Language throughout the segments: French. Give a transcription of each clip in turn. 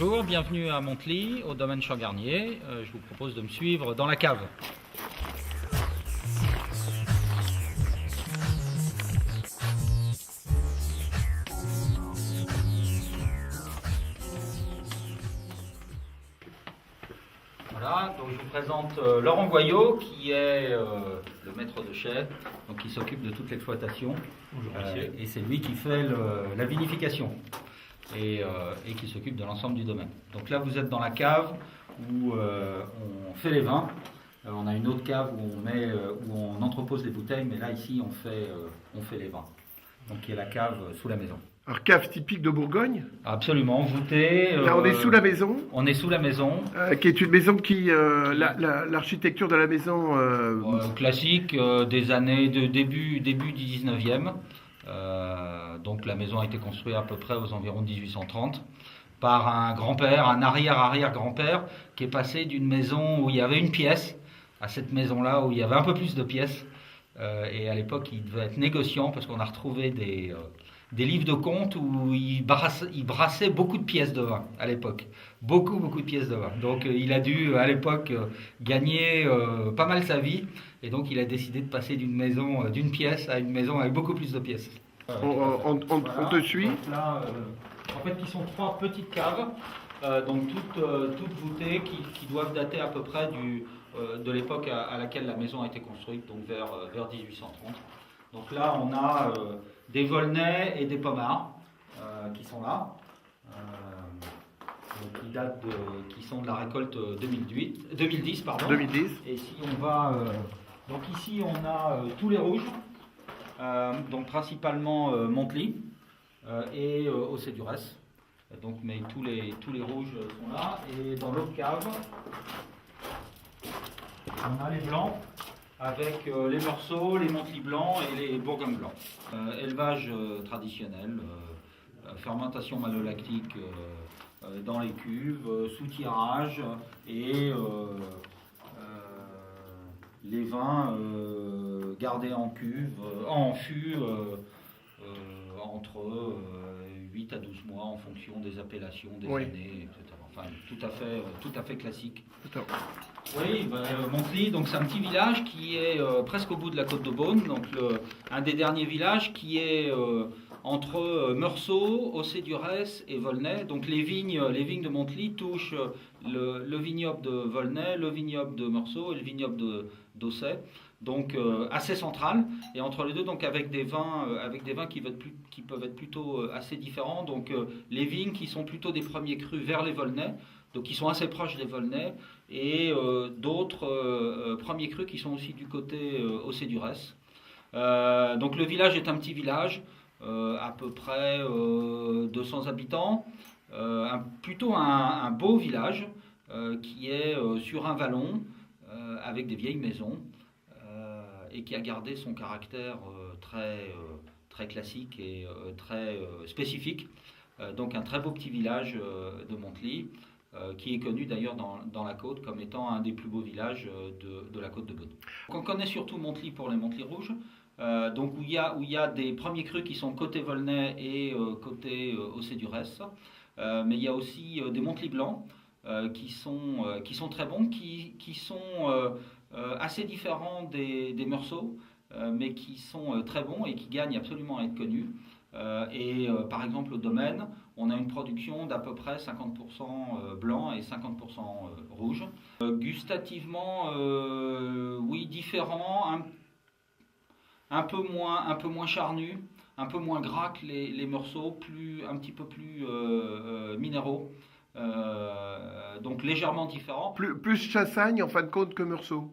Bonjour, bienvenue à Montely, au domaine Champ-Garnier. Je vous propose de me suivre dans la cave. Voilà, donc je vous présente Laurent Goyot, qui est le maître de chai, donc qui s'occupe de toute l'exploitation. Et c'est lui qui fait la vinification et qui s'occupe de l'ensemble du domaine. Donc là, vous êtes dans la cave où on fait les vins. On a une autre cave où on entrepose les bouteilles, mais là, ici, on fait les vins. Donc, qui est la cave sous la maison. Alors, cave typique de Bourgogne. Absolument, voûtée. Là, on est sous la maison. On est sous la maison. Qui est une maison qui... l'architecture de la maison... classique des années de début du 19e. Donc la maison a été construite à peu près aux environs de 1830 par un grand-père, un arrière-arrière-grand-père, qui est passé d'une maison où il y avait une pièce à cette maison-là où il y avait un peu plus de pièces. Et à l'époque, il devait être négociant parce qu'on a retrouvé des livres de comptes où il brassait beaucoup de pièces de vin à l'époque. Beaucoup de pièces de vin. Donc il a dû à l'époque gagner pas mal sa vie. Et donc il a décidé de passer d'une pièce à une maison avec beaucoup plus de pièces. On te suit. Donc là, en fait, qui sont trois petites caves, donc toutes voûtées, qui doivent dater à peu près de l'époque à laquelle la maison a été construite, donc vers 1830. Donc là, on a des Volnay et des Pommards qui sont là, qui sont de la récolte 2010. 2010. Et si on va, donc ici, on a tous les rouges, donc principalement Montely et Océ-du-Ress. Donc, mais tous les rouges sont là. Et dans l'autre cave, on a les blancs avec les Meursault, les Montely blancs et les Bourgogne blancs. Élevage traditionnel, fermentation malolactique dans les cuves, sous-tirage et les vins gardés en cuve, en fût entre 8 à 12 mois en fonction des appellations, des années, etc. Enfin, tout à fait classique. Oui, Montely, donc c'est un petit village qui est presque au bout de la côte de Beaune, donc un des derniers villages qui est entre Meursault, Océ-du-Ress et Volnay. Donc les vignes de Montely touchent le vignoble de Volnay, le vignoble de Meursault et le vignoble d'Océ. Donc assez central, et entre les deux, donc avec des vins qui peuvent être plutôt assez différents. Donc les vignes qui sont plutôt des premiers crus vers les Volnay, donc qui sont assez proches des Volnay, et d'autres premiers crus qui sont aussi du côté Océ-du-Ress. Donc le village est un petit village, à peu près 200 habitants, plutôt un beau village qui est sur un vallon avec des vieilles maisons. Et qui a gardé son caractère très classique et très spécifique. Donc un très beau petit village de Montely, qui est connu d'ailleurs dans la côte comme étant un des plus beaux villages de la côte de Beaune. On connaît surtout Montely pour les Montely rouges, donc où il y a des premiers crus qui sont côté Volnay et côté Océ-du-Ress, mais il y a aussi des Montely blancs qui sont très bons, qui sont assez différents des Meursault, mais qui sont très bons et qui gagnent absolument à être connus. Par exemple, au domaine, on a une production d'à peu près 50% blanc et 50% rouge. Gustativement, oui, différent, un peu moins charnu, un peu moins gras que les Meursault, un petit peu plus minéraux. Donc légèrement différent. Plus Chassagne en fin de compte que Meursault.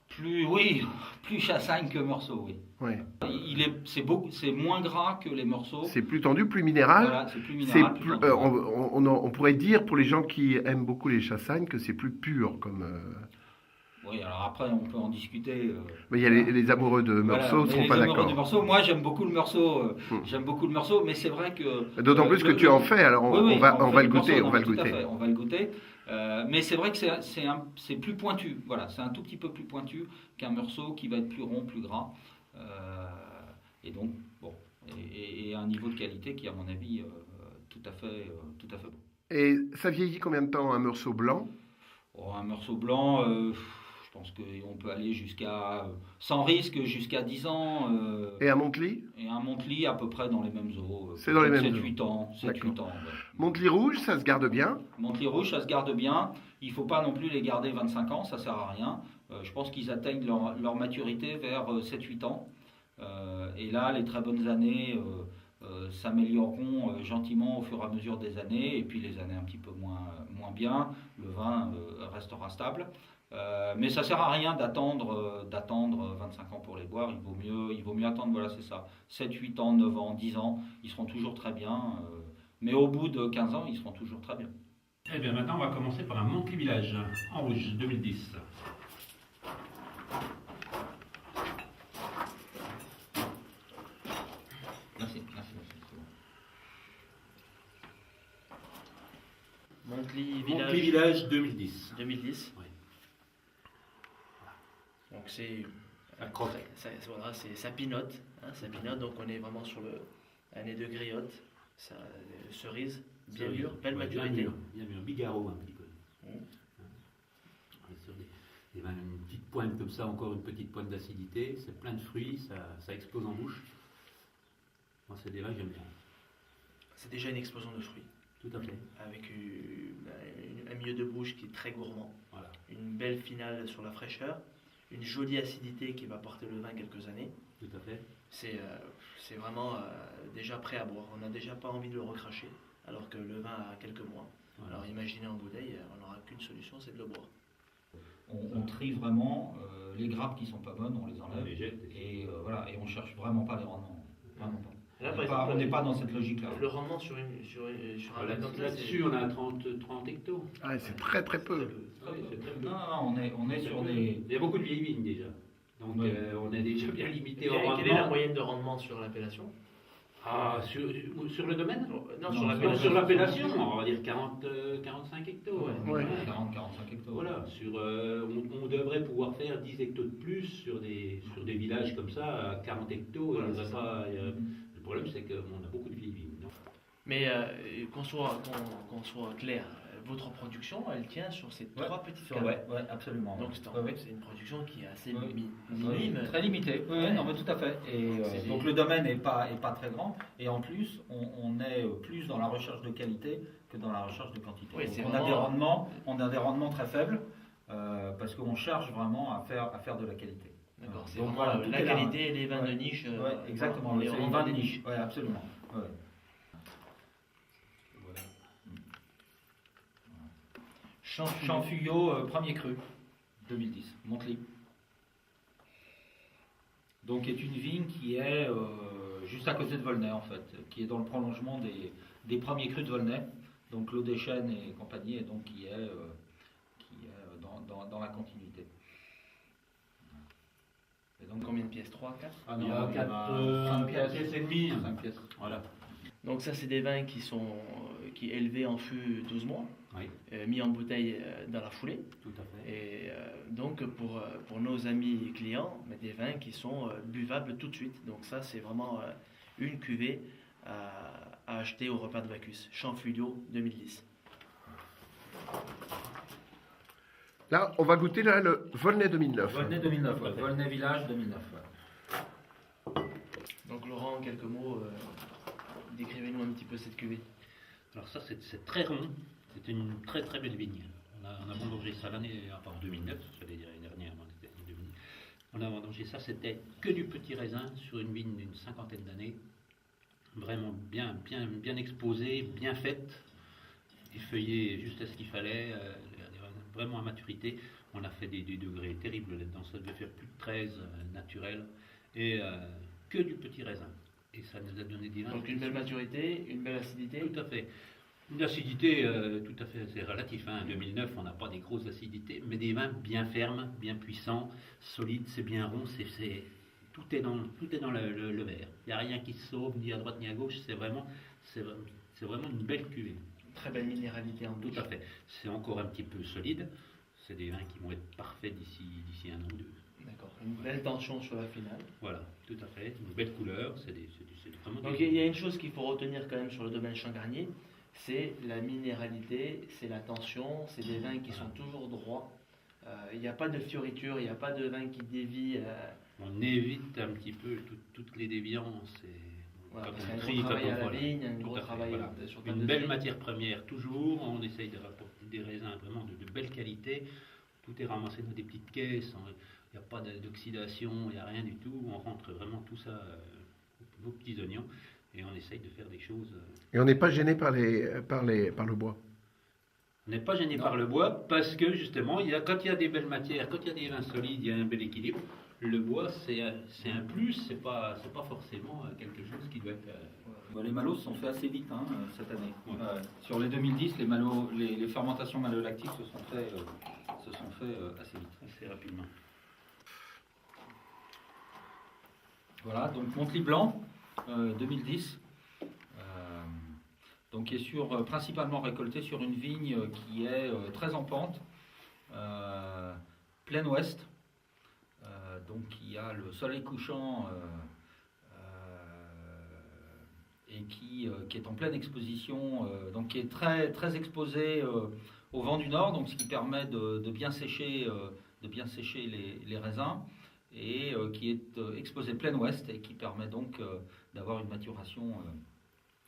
Plus Chassagne que Meursault, oui. C'est moins gras que les Meursault. C'est plus tendu, plus minéral. Voilà, c'est plus minéral. On pourrait dire pour les gens qui aiment beaucoup les Chassagnes que c'est plus pur comme. Oui, alors après on peut en discuter. Mais il y a les amoureux de Meursault ne seront pas d'accord. Moi j'aime beaucoup le Meursault. J'aime beaucoup le Meursault, mais c'est vrai que. D'autant plus que tu en fais. Alors on va le goûter. On va le goûter. Mais c'est vrai que c'est plus pointu. Voilà, c'est un tout petit peu plus pointu qu'un Meursault qui va être plus rond, plus gras. Et donc bon, et un niveau de qualité qui à mon avis tout à fait bon. Et ça vieillit combien de temps un meursault blanc? Oh, un meursault blanc, je pense qu'on peut aller jusqu'à, sans risque, jusqu'à 10 ans. Et un Montely? Et un Montely à peu près dans les mêmes eaux. C'est dans les mêmes 7-8 ans. 7-8 ans, ouais. Montely rouge, ça se garde bien? Montely rouge, ça se garde bien. Il ne faut pas non plus les garder 25 ans, ça ne sert à rien. Je pense qu'ils atteignent leur maturité vers 7-8 ans. Et là, les très bonnes années s'amélioreront gentiment au fur et à mesure des années. Et puis les années un petit peu moins bien, le vin restera stable. Mais ça ne sert à rien d'attendre 25 ans pour les boire. Il vaut mieux attendre, voilà, c'est ça. 7-8 ans, 9 ans, 10 ans, ils seront toujours très bien. Mais au bout de 15 ans, ils seront toujours très bien. Eh bien, maintenant, on va commencer par un Montely Village en rouge 2010. Merci. Montely Village 2010. 2010. Oui. Donc c'est Ça croque. voilà, ça pinote, hein, ça pinote. Donc on est vraiment sur l'année de griotte, ça, cerise, bien mûr, belle maturité. Bien mûr, Bigaro un petit peu. On est sur une petite pointe comme ça, encore une petite pointe d'acidité, c'est plein de fruits, ça explose en bouche. Moi, c'est des vins que j'aime bien. C'est déjà une explosion de fruits. Tout à fait. Avec un milieu de bouche qui est très gourmand. Voilà. Une belle finale sur la fraîcheur, une jolie acidité qui va porter le vin quelques années. Tout à fait. C'est vraiment déjà prêt à boire. On n'a déjà pas envie de le recracher, alors que le vin a quelques mois. Voilà. Alors imaginez en bouteille, on n'aura qu'une solution, c'est de le boire. On trie vraiment les grappes qui sont pas bonnes, on les enlève. On les jette. Et voilà, et on cherche vraiment pas les rendements. Vraiment pas. Là, On n'est pas dans cette logique-là. Le rendement sur un vin comme ça, Là-dessus, on a 30 hectos. Ah, c'est très très peu. Oui, c'est très peu. Non, on est sur des... Il y a beaucoup de vieilles vignes déjà. Donc Oui. on est déjà bien limité au Quelle rendement. est la moyenne de rendement sur l'appellation? Ah, sur le domaine? Non, Sur l'appellation, on va dire 45 hectos. Ouais. 40-45 hectos. Voilà, on devrait pouvoir faire 10 hectos de plus sur des villages comme ça, à 40 hectos. Voilà, Il y aurait c'est pas, le problème, c'est qu'on a beaucoup de vieilles vignes. Non. Mais qu'on soit clair, votre production, elle tient sur ces trois petites caves. Ouais, absolument. Donc Ouais. c'est une production qui est assez Ouais. minime. Très limité. Ouais. Non, mais tout à fait. Et donc le domaine n'est pas très grand. Et en plus, on est plus dans la recherche de qualité que dans la recherche de quantité. Oui, Donc, on a des rendements très faibles parce qu'on cherche vraiment à faire de la qualité. D'accord, c'est Donc, vraiment voilà, tout la est là. qualité, les vins de niche. Ouais, exactement. les C'est les vins de niche. Ouais, absolument. Ouais. Voilà. Champfuyot, premier cru, 2010, Montely. Donc, est une vigne qui est juste à côté de Volnay, en fait, qui est dans le prolongement des premiers crus de Volnay, donc Clos des Chênes et compagnie, et donc qui est dans la continuité. Et donc combien de pièces? 3, 4? Ah Il y non, a 5 4 pièces et demie. 5 pièces. Voilà. Donc ça, c'est des vins qui élevés en fût 12 mois, Oui, mis en bouteille dans la foulée. tout à fait. Et donc pour nos amis clients, mais des vins qui sont buvables tout de suite. Donc ça, c'est vraiment une cuvée à acheter au repas de Bacchus. Champfuyot 2010. Là, on va goûter là, le Volnay 2009. Volnay 2009, ouais. Volnay Village 2009. Ouais. Donc Laurent, en quelques mots, décrivez-nous un petit peu cette cuvée. Alors ça, c'est très rond. C'est une très très belle vigne. On a vendangé ça l'année, enfin en 2009, j'allais dire l'année dernière, mais c'était en 2009. On a vendangé ça, c'était que du petit raisin sur une vigne d'une 50aine d'années. Vraiment bien exposée, bien faite, effeuillée juste à ce qu'il fallait, vraiment à maturité. On a fait des degrés terribles là-dedans, ça devait faire plus de 13 naturels, et que du petit raisin. Et ça nous a donné des vins. Donc une belle maturité, une belle acidité. Tout à fait. Une acidité, tout à fait, c'est relatif. Hein. En 2009, on n'a pas des grosses acidités, mais des vins bien fermes, bien puissants, solides, c'est bien rond, tout est dans le verre. Il n'y a rien qui se sauve, ni à droite ni à gauche, c'est vraiment une belle cuvée. Très belle minéralité en bouche. Tout à fait. C'est encore un petit peu solide. C'est des vins qui vont être parfaits d'ici 1 an ou 2. D'accord. Une belle tension sur la finale. Voilà, tout à fait. Une belle couleur. C'est vraiment. Donc il y a une chose qu'il faut retenir quand même sur le domaine Champ Garnier, c'est la minéralité, c'est la tension, c'est des vins qui sont toujours droits. Il n'y a pas de fioriture, il n'y a pas de vin qui dévie. On évite un petit peu toutes les déviances. Voilà, parce qu'il y a un gros travail à la vigne, un gros travail sur une belle matière première toujours. On essaye de rapporter des raisins vraiment de belle qualité. Tout est ramassé dans des petites caisses. Il n'y a pas d'oxydation, il n'y a rien du tout. On rentre vraiment tout ça aux petits oignons et on essaye de faire des choses. Et on n'est pas gêné par le bois. On n'est pas gêné par le bois parce que justement, quand il y a des belles matières, quand il y a des vins solides, il y a un bel équilibre. Le bois, c'est un plus, c'est pas forcément quelque chose qui doit être. Les malots se sont faits assez vite cette année. Ouais. Sur les 2010, les fermentations malolactiques se sont fait assez vite. Assez rapidement. Voilà, donc Montely Blanc, 2010. Donc qui est principalement récolté sur une vigne qui est très en pente, plein ouest, donc qui a le soleil couchant et qui est en pleine exposition, donc qui est très, très exposé au vent du nord, donc ce qui permet de bien sécher les raisins, et qui est exposé plein ouest et qui permet donc d'avoir une maturation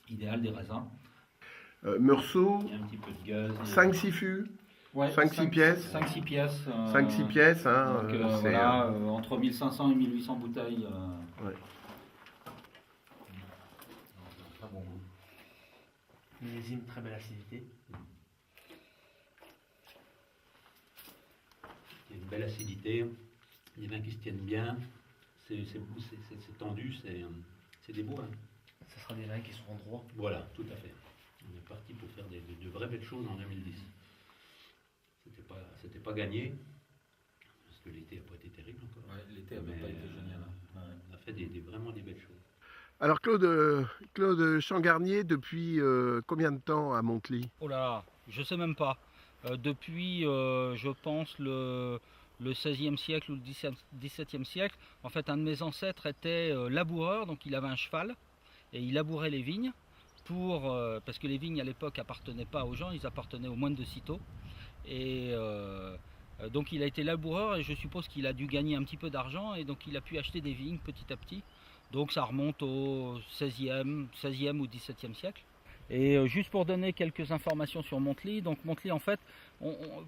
idéale des raisins. Meursault, 5-6 fûts, ouais, 5-6 pièces. 5-6 pièces. 5-6 pièces, hein, donc, voilà, entre 1500 et 1800 bouteilles. Ouais. Très bon goût. Millésime, très belle acidité. Il y a une belle acidité, des vins qui se tiennent bien, c'est tendu, c'est des beaux vins. Ce sera des vins qui seront droits. Voilà, tout à fait. On est parti pour faire de vraies belles choses en 2010. C'était pas gagné, parce que l'été n'a pas été terrible encore. Ouais, l'été n'a pas été génial. Ouais. On a fait vraiment des belles choses. Alors Claude Changarnier, depuis combien de temps à Montely? Oh là, je sais même pas. Depuis, je pense, le 16e siècle ou le 17e siècle. En fait, un de mes ancêtres était laboureur, donc il avait un cheval et il labourait les vignes. Parce que les vignes à l'époque appartenaient pas aux gens, ils appartenaient aux moines de Cîteaux. Et donc il a été laboureur et je suppose qu'il a dû gagner un petit peu d'argent et donc il a pu acheter des vignes petit à petit. Donc ça remonte au 16e ou 17e siècle. Et juste pour donner quelques informations sur Montely, donc Montely en fait,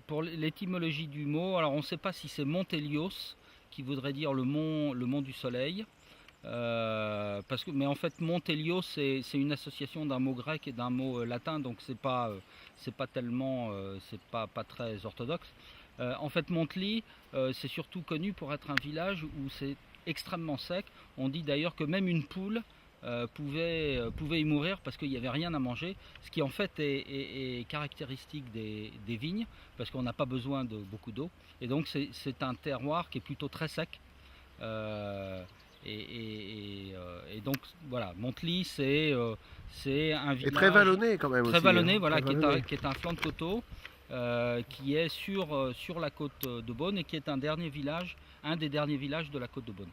pour l'étymologie du mot, alors on ne sait pas si c'est Montelios, qui voudrait dire le mont du soleil, mais en fait Montelios c'est une association d'un mot grec et d'un mot latin, donc c'est pas très orthodoxe. En fait Montely c'est surtout connu pour être un village où c'est extrêmement sec. On dit d'ailleurs que même une poule pouvait y mourir parce qu'il n'y avait rien à manger, ce qui en fait est caractéristique des vignes, parce qu'on n'a pas besoin de beaucoup d'eau, et donc c'est un terroir qui est plutôt très sec. Et donc voilà, Montely c'est un village... Et très vallonné quand même très aussi. Vallonné, hein, voilà, très qui est un flanc de coteau, qui est sur la côte de Beaune et qui est un des derniers villages de la côte de Beaune.